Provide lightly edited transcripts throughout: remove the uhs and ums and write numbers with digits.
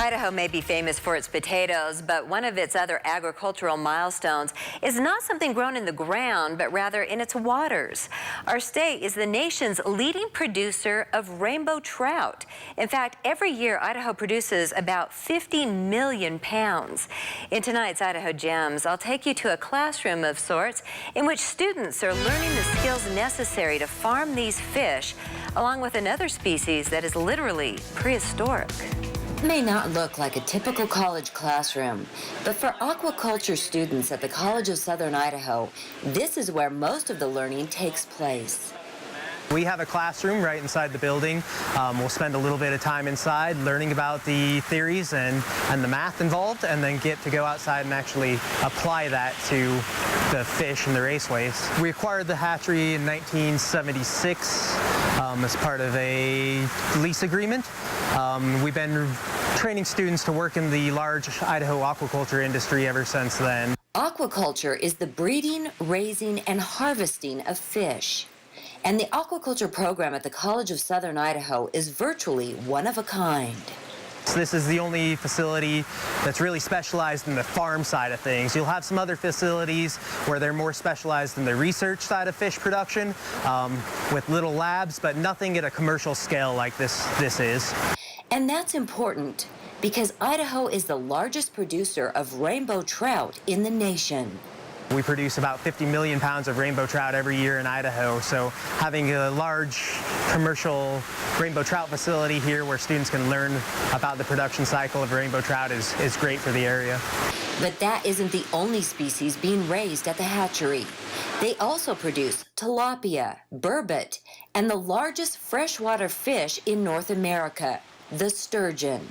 Idaho may be famous for its potatoes, but one of its other agricultural milestones is not something grown in the ground, but rather in its waters. Our state is the nation's leading producer of rainbow trout. In fact, every year Idaho produces about 50 million pounds. In tonight's Idaho Gems, I'll take you to a classroom of sorts in which students are learning the skills necessary to farm these fish, along with another species that is literally prehistoric. It may not look like a typical college classroom, but for aquaculture students at the College of Southern Idaho, this is where most of the learning takes place. We have a classroom right inside the building. We'll spend a little bit of time inside learning about the theories and the math involved, and then get to go outside and actually apply that to the fish and the raceways. We acquired the hatchery in 1976 as part of a lease agreement. We've been training students to work in the large Idaho aquaculture industry ever since then. Aquaculture is the breeding, raising, and harvesting of fish. And the aquaculture program at the College of Southern Idaho is virtually one of a kind. So this is the only facility that's really specialized in the farm side of things. You'll have some other facilities where they're more specialized in the research side of fish production with little labs, but nothing at a commercial scale like this is. And that's important because Idaho is the largest producer of rainbow trout in the nation. We produce about 50 million pounds of rainbow trout every year in Idaho, so having a large commercial rainbow trout facility here where students can learn about the production cycle of rainbow trout is great for the area. But that isn't the only species being raised at the hatchery. They also produce tilapia, burbot, and the largest freshwater fish in North America, the sturgeon.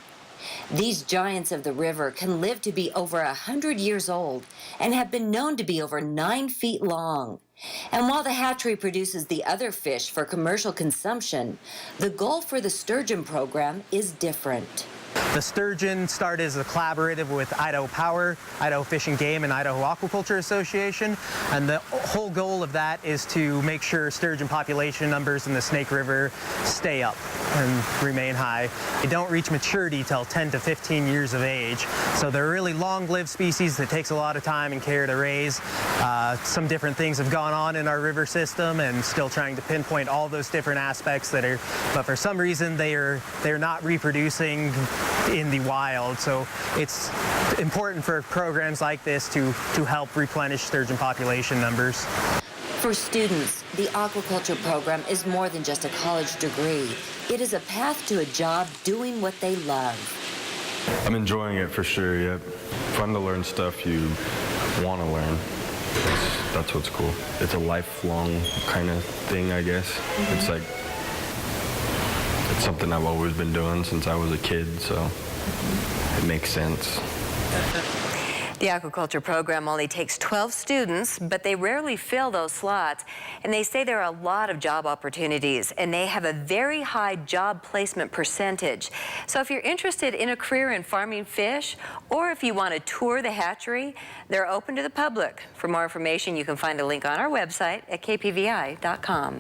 These giants of the river can live to be over 100 years old and have been known to be over 9 feet long. And while the hatchery produces the other fish for commercial consumption, the goal for the sturgeon program is different. The sturgeon started as a collaborative with Idaho Power, Idaho Fish and Game, and Idaho Aquaculture Association. And the whole goal of that is to make sure sturgeon population numbers in the Snake River stay up and remain high. They don't reach maturity till 10 to 15 years of age. So they're really long-lived species that takes a lot of time and care to raise. Some different things have gone on in our river system, and still trying to pinpoint all those different aspects that are, but for some reason they're not reproducing in the wild. So it's important for programs like this to help replenish sturgeon population numbers. For students, the aquaculture program is more than just a college degree. It is a path to a job doing what they love. I'm enjoying it for sure, yeah. Fun to learn stuff you want to learn. That's what's cool. It's a lifelong kind of thing, I guess. It's like, it's something I've always been doing since I was a kid, so it makes sense. The aquaculture program only takes 12 students, but they rarely fill those slots. And they say there are a lot of job opportunities, and they have a very high job placement percentage. So if you're interested in a career in farming fish, or if you want to tour the hatchery, they're open to the public. For more information, you can find a link on our website at kpvi.com.